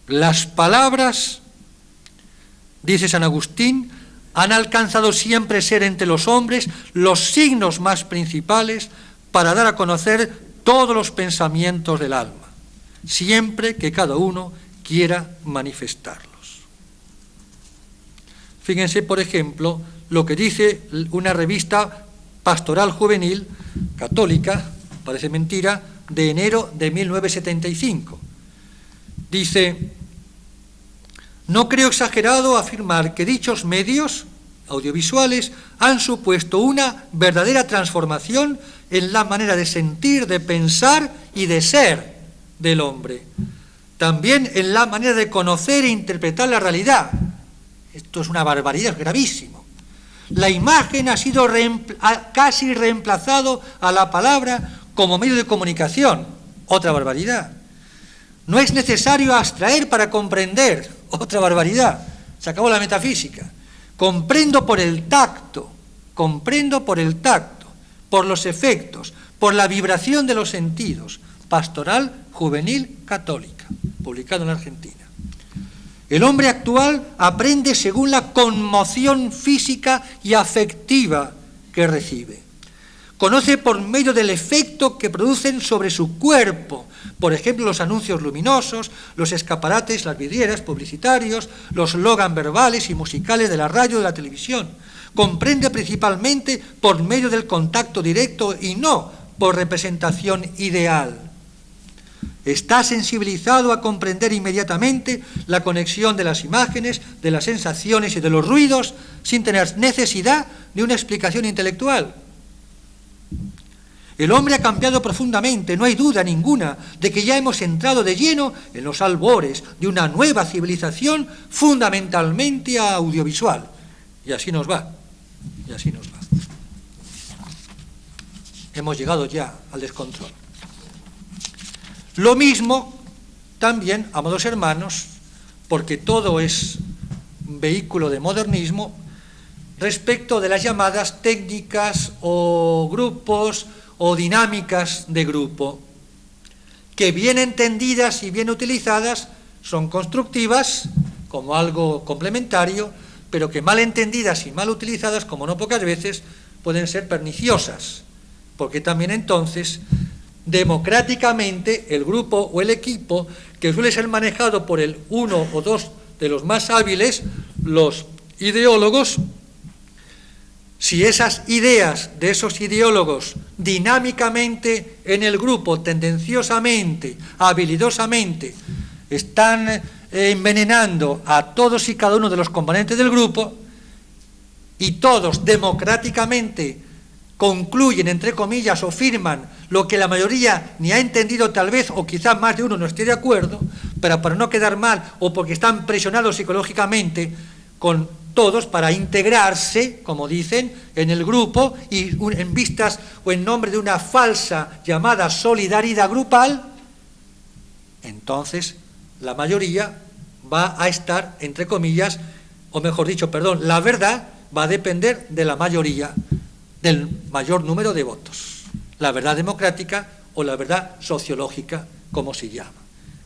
Las palabras, dice San Agustín, han alcanzado siempre ser entre los hombres los signos más principales para dar a conocer todos los pensamientos del alma, siempre que cada uno quiera manifestarlos. Fíjense, por ejemplo, lo que dice una revista pastoral juvenil católica, parece mentira, de enero de 1975. Dice: no creo exagerado afirmar que dichos medios audiovisuales han supuesto una verdadera transformación en la manera de sentir, de pensar y de ser del hombre. También en la manera de conocer e interpretar la realidad. Esto es una barbaridad, es gravísimo. La imagen ha sido casi reemplazado a la palabra como medio de comunicación. Otra barbaridad. No es necesario abstraer para comprender. Otra barbaridad. Se acabó la metafísica. Comprendo por el tacto, por los efectos, por la vibración de los sentidos. Pastoral Juvenil Católica, publicado en Argentina. El hombre actual aprende según la conmoción física y afectiva que recibe. Conoce por medio del efecto que producen sobre su cuerpo, por ejemplo, los anuncios luminosos, los escaparates, las vidrieras publicitarios, los slogans verbales y musicales de la radio y de la televisión. Comprende principalmente por medio del contacto directo y no por representación ideal. Está sensibilizado a comprender inmediatamente la conexión de las imágenes, de las sensaciones y de los ruidos, sin tener necesidad de una explicación intelectual. El hombre ha cambiado profundamente, no hay duda ninguna de que ya hemos entrado de lleno en los albores de una nueva civilización fundamentalmente audiovisual. Y así nos va, y así nos va. Hemos llegado ya al descontrol. Lo mismo también, amados hermanos, porque todo es un vehículo de modernismo, respecto de las llamadas técnicas o grupos o dinámicas de grupo, que bien entendidas y bien utilizadas son constructivas como algo complementario, pero que mal entendidas y mal utilizadas, como no pocas veces, pueden ser perniciosas, porque también entonces democráticamente el grupo o el equipo, que suele ser manejado por el uno o dos de los más hábiles, los ideólogos, si esas ideas de esos ideólogos dinámicamente en el grupo, tendenciosamente, habilidosamente, están envenenando a todos y cada uno de los componentes del grupo, y todos democráticamente concluyen, entre comillas, o firman lo que la mayoría ni ha entendido tal vez, o quizás más de uno no esté de acuerdo, pero para no quedar mal o porque están presionados psicológicamente con todos para integrarse, como dicen, en el grupo y en vistas o en nombre de una falsa llamada solidaridad grupal, entonces la mayoría va a estar, entre comillas, o mejor dicho, perdón, la verdad va a depender de la mayoría, del mayor número de votos, la verdad democrática o la verdad sociológica, como se llama,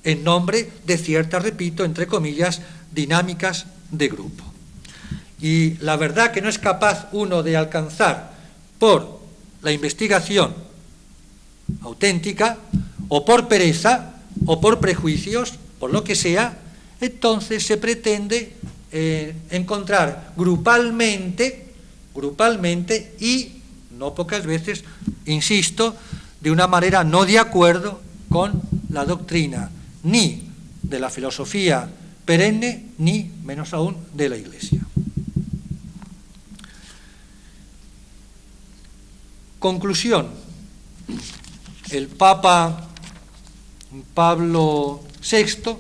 en nombre de ciertas, repito, entre comillas, dinámicas de grupo. Y la verdad que no es capaz uno de alcanzar por la investigación auténtica, o por pereza, o por prejuicios, por lo que sea, entonces se pretende encontrar grupalmente y, no pocas veces, insisto, de una manera no de acuerdo con la doctrina, ni de la filosofía perenne, ni menos aún de la Iglesia. Conclusión. El Papa Pablo VI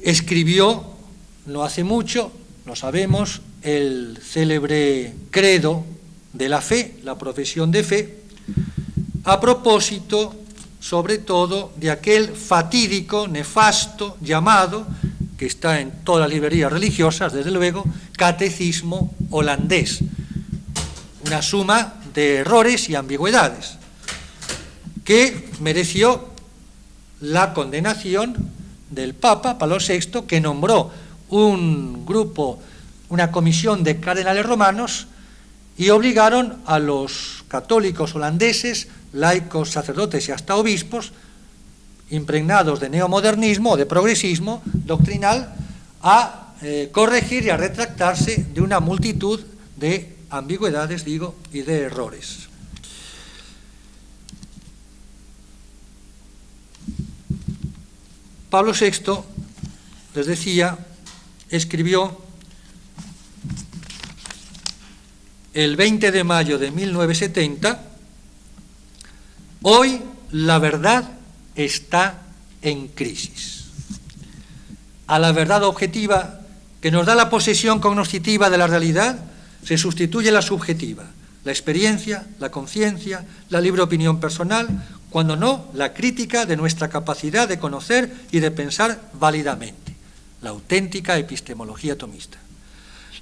escribió, no hace mucho, lo sabemos, el célebre credo de la fe, la profesión de fe, a propósito, sobre todo, de aquel fatídico, nefasto llamado, que está en todas las librerías religiosas, desde luego, catecismo holandés. Una suma de errores y ambigüedades que mereció la condenación del Papa Pablo VI, que nombró un grupo, una comisión de cardenales romanos, y obligaron a los católicos holandeses, laicos, sacerdotes y hasta obispos, impregnados de neomodernismo o de progresismo doctrinal, a corregir y a retractarse de una multitud de ambigüedades, y de errores. Pablo VI, les decía, escribió el 20 de mayo de 1970: hoy la verdad está en crisis. A la verdad objetiva, que nos da la posesión cognoscitiva de la realidad, se sustituye la subjetiva, la experiencia, la conciencia, la libre opinión personal, cuando no, la crítica de nuestra capacidad de conocer y de pensar válidamente, la auténtica epistemología tomista.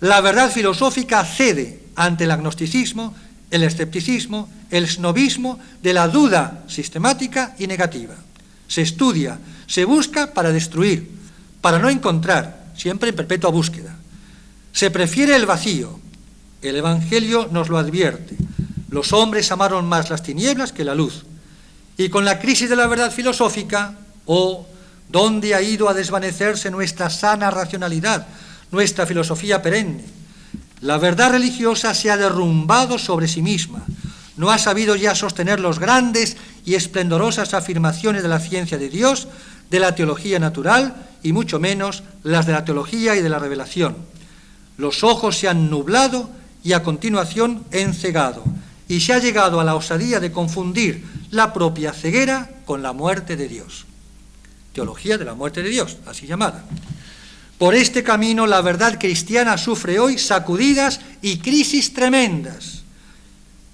La verdad filosófica cede ante el agnosticismo, el escepticismo, el snobismo de la duda sistemática y negativa. Se estudia, se busca para destruir, para no encontrar, siempre en perpetua búsqueda. Se prefiere el vacío. El Evangelio nos lo advierte. Los hombres amaron más las tinieblas que la luz. Y con la crisis de la verdad filosófica, ¿dónde ha ido a desvanecerse nuestra sana racionalidad, nuestra filosofía perenne? La verdad religiosa se ha derrumbado sobre sí misma. No ha sabido ya sostener los grandes y esplendorosas afirmaciones de la ciencia de Dios, de la teología natural y mucho menos las de la teología y de la revelación. Los ojos se han nublado y a continuación encegado, y se ha llegado a la osadía de confundir la propia ceguera con la muerte de Dios. Teología de la muerte de Dios, así llamada. Por este camino la verdad cristiana sufre hoy sacudidas y crisis tremendas.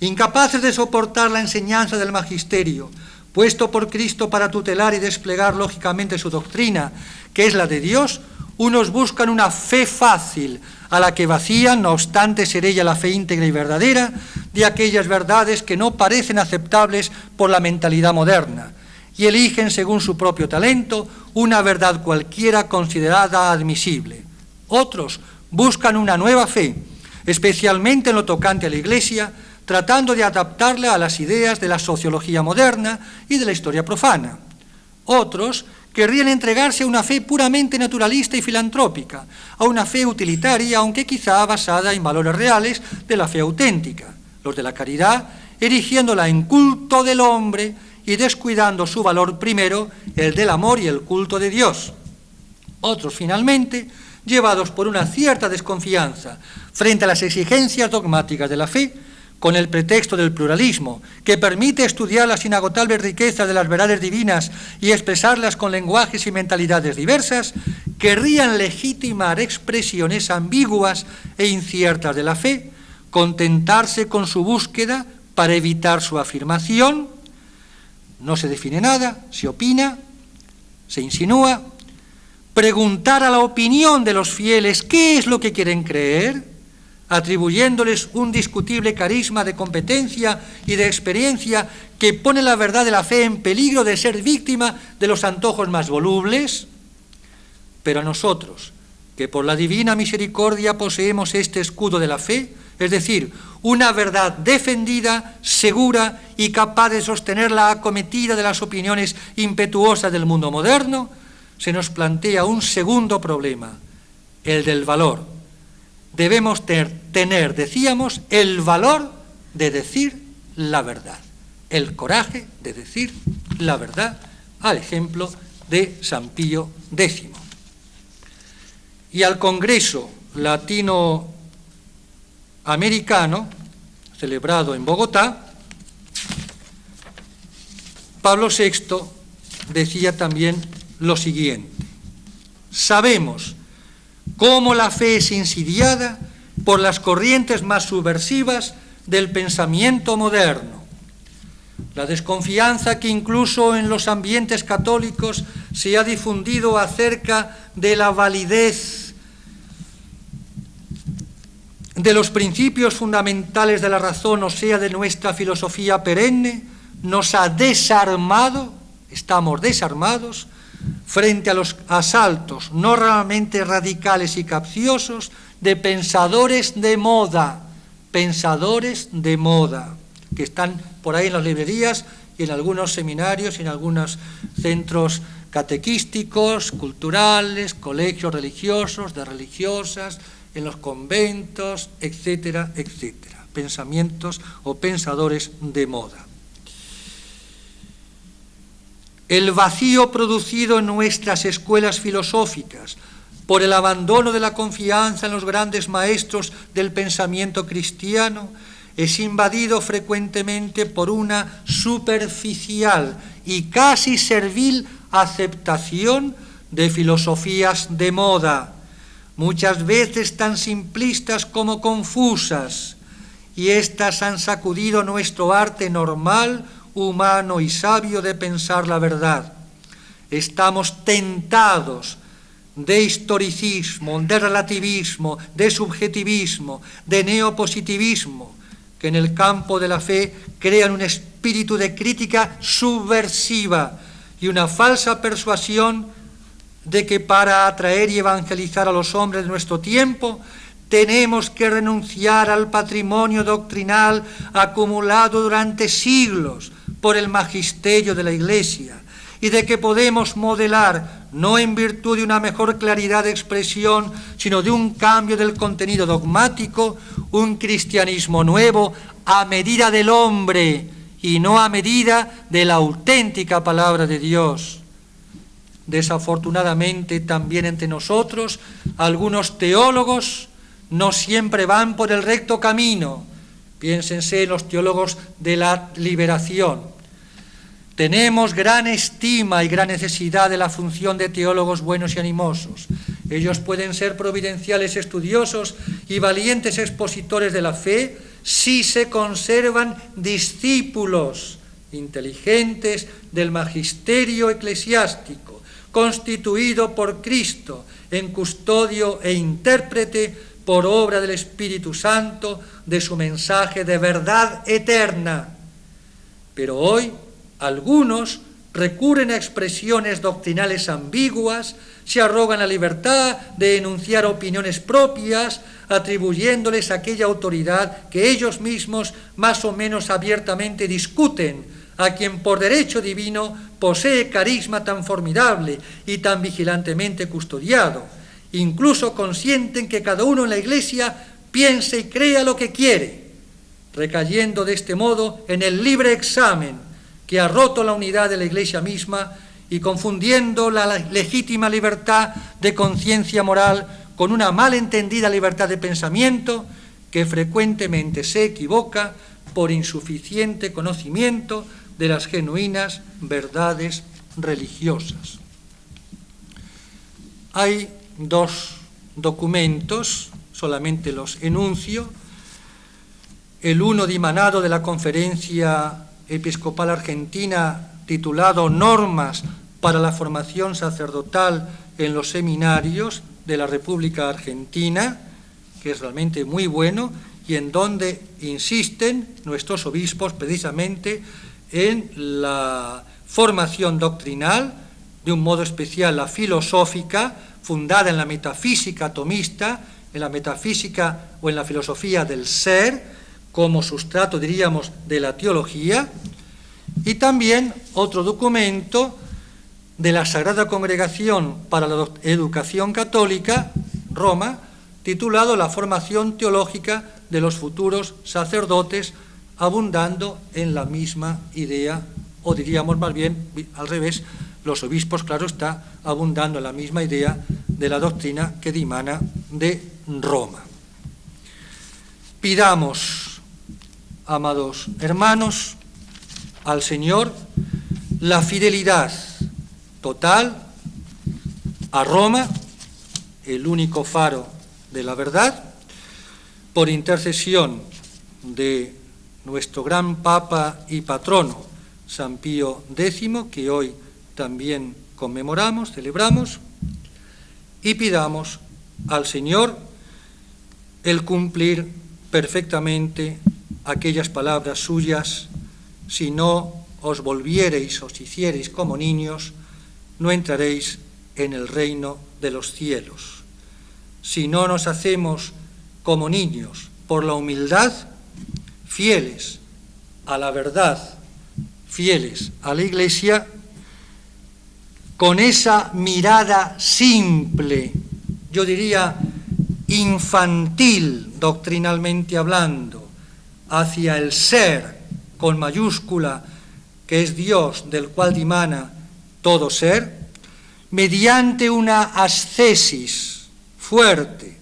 Incapaces de soportar la enseñanza del magisterio, puesto por Cristo para tutelar y desplegar lógicamente su doctrina, que es la de Dios, unos buscan una fe fácil, a la que vacían, no obstante ser ella la fe íntegra y verdadera, de aquellas verdades que no parecen aceptables por la mentalidad moderna, y eligen, según su propio talento, una verdad cualquiera considerada admisible. Otros buscan una nueva fe, especialmente en lo tocante a la Iglesia, tratando de adaptarla a las ideas de la sociología moderna y de la historia profana. Otros querrían entregarse a una fe puramente naturalista y filantrópica, a una fe utilitaria, aunque quizá basada en valores reales de la fe auténtica, los de la caridad, erigiéndola en culto del hombre y descuidando su valor primero, el del amor y el culto de Dios. Otros, finalmente, llevados por una cierta desconfianza frente a las exigencias dogmáticas de la fe, con el pretexto del pluralismo, que permite estudiar las inagotables riquezas de las verdades divinas y expresarlas con lenguajes y mentalidades diversas, querrían legitimar expresiones ambiguas e inciertas de la fe, contentarse con su búsqueda para evitar su afirmación. No se define nada, se opina, se insinúa. Preguntar a la opinión de los fieles qué es lo que quieren creer, atribuyéndoles un discutible carisma de competencia y de experiencia que pone la verdad de la fe en peligro de ser víctima de los antojos más volubles. Pero a nosotros, que por la divina misericordia poseemos este escudo de la fe, es decir, una verdad defendida, segura y capaz de sostener la acometida de las opiniones impetuosas del mundo moderno, se nos plantea un segundo problema, el del valor. Debemos tener, decíamos, el valor de decir la verdad, el coraje de decir la verdad, al ejemplo de San Pío X. Y al Congreso Latinoamericano, celebrado en Bogotá, Pablo VI decía también lo siguiente: sabemos cómo la fe es insidiada por las corrientes más subversivas del pensamiento moderno. La desconfianza que incluso en los ambientes católicos se ha difundido acerca de la validez de los principios fundamentales de la razón, o sea, de nuestra filosofía perenne, nos ha desarmado Estamos desarmados frente a los asaltos no realmente radicales y capciosos de pensadores de moda, que están por ahí en las librerías y en algunos seminarios y en algunos centros catequísticos, culturales, colegios religiosos, de religiosas, en los conventos, etcétera, etcétera. Pensamientos o pensadores de moda. El vacío producido en nuestras escuelas filosóficas por el abandono de la confianza en los grandes maestros del pensamiento cristiano es invadido frecuentemente por una superficial y casi servil aceptación de filosofías de moda, muchas veces tan simplistas como confusas, y éstas han sacudido nuestro arte normal, humano y sabio de pensar la verdad. Estamos tentados de historicismo, de relativismo, de subjetivismo, de neopositivismo, que en el campo de la fe crean un espíritu de crítica subversiva y una falsa persuasión de que para atraer y evangelizar a los hombres de nuestro tiempo tenemos que renunciar al patrimonio doctrinal acumulado durante siglos por el magisterio de la Iglesia, y de que podemos modelar, no en virtud de una mejor claridad de expresión, sino de un cambio del contenido dogmático, un cristianismo nuevo a medida del hombre y no a medida de la auténtica palabra de Dios. Desafortunadamente, también entre nosotros, algunos teólogos no siempre van por el recto camino. Piénsense en los teólogos de la liberación. Tenemos gran estima y gran necesidad de la función de teólogos buenos y animosos. Ellos pueden ser providenciales estudiosos y valientes expositores de la fe si se conservan discípulos inteligentes del magisterio eclesiástico, constituido por Cristo en custodio e intérprete por obra del Espíritu Santo de su mensaje de verdad eterna. Pero hoy algunos recurren a expresiones doctrinales ambiguas, se arrogan la libertad de enunciar opiniones propias, atribuyéndoles aquella autoridad que ellos mismos más o menos abiertamente discuten, a quien por derecho divino posee carisma tan formidable y tan vigilantemente custodiado. Incluso consienten que cada uno en la Iglesia piense y crea lo que quiere, recayendo de este modo en el libre examen que ha roto la unidad de la Iglesia misma y confundiendo la legítima libertad de conciencia moral con una mal entendida libertad de pensamiento que frecuentemente se equivoca por insuficiente conocimiento de las genuinas verdades religiosas. Hay dos documentos, solamente los enuncio. El uno dimanado de la Conferencia Episcopal Argentina, titulado Normas para la formación sacerdotal en los seminarios de la República Argentina, que es realmente muy bueno, y en donde insisten nuestros obispos precisamente en la formación doctrinal, de un modo especial la filosófica, fundada en la metafísica tomista, en la metafísica o en la filosofía del ser, como sustrato, diríamos, de la teología, y también otro documento de la Sagrada Congregación para la Educación Católica, Roma, titulado La formación teológica de los futuros sacerdotes, abundando en la misma idea, o diríamos más bien al revés, los obispos, claro está, abundando en la misma idea de la doctrina que dimana de Roma. Pidamos, amados hermanos, al Señor la fidelidad total a Roma, el único faro de la verdad, por intercesión de nuestro gran Papa y patrono, San Pío X, que hoy también conmemoramos, celebramos, y pidamos al Señor el cumplir perfectamente aquellas palabras suyas: si no os volviereis, os hiciereis como niños, no entraréis en el reino de los cielos. Si no nos hacemos como niños por la humildad, fieles a la verdad, fieles a la Iglesia, con esa mirada simple, yo diría infantil, doctrinalmente hablando, hacia el ser con mayúscula, que es Dios, del cual dimana todo ser, mediante una ascesis fuerte,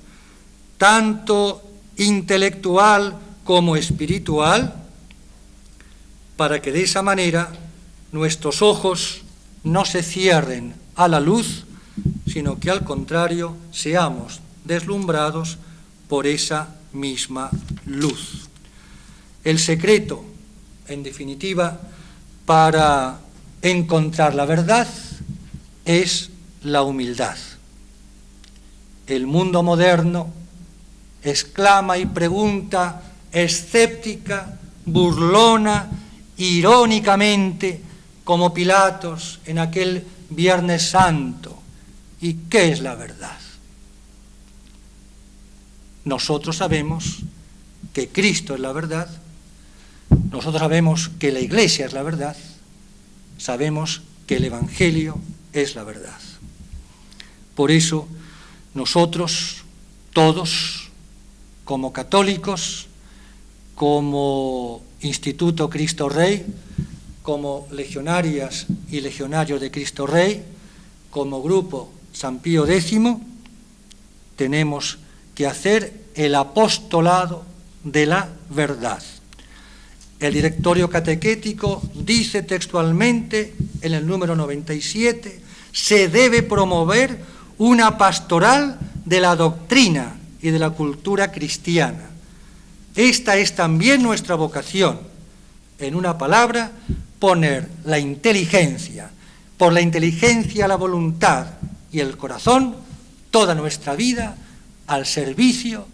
tanto intelectual como espiritual, para que de esa manera nuestros ojos no se cierren a la luz, sino que al contrario seamos deslumbrados por esa misma luz. El secreto, en definitiva, para encontrar la verdad es la humildad. El mundo moderno exclama y pregunta escéptica, burlona, irónicamente, como Pilatos en aquel Viernes Santo: ¿y qué es la verdad? Nosotros sabemos que Cristo es la verdad, nosotros sabemos que la Iglesia es la verdad, sabemos que el Evangelio es la verdad. Por eso nosotros, todos, como católicos, como Instituto Cristo Rey, como legionarias y legionarios de Cristo Rey, como Grupo San Pío X, tenemos que hacer el apostolado de la verdad. El directorio catequético dice textualmente en el número 97: se debe promover una pastoral de la doctrina y de la cultura cristiana. Esta es también nuestra vocación. En una palabra, poner la inteligencia, por la inteligencia la voluntad y el corazón, toda nuestra vida al servicio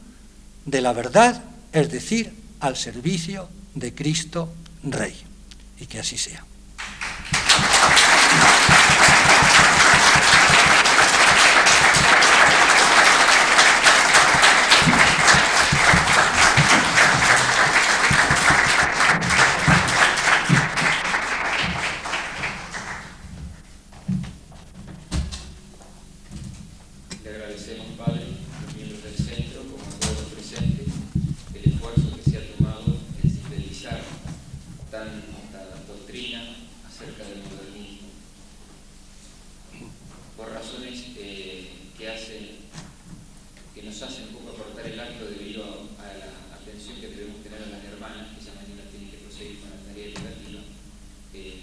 de la verdad, es decir, al servicio de Cristo Rey. Y que así sea.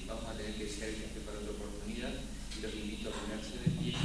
Vamos a tener que dejar el café para otra oportunidad y los invito a ponerse de pie.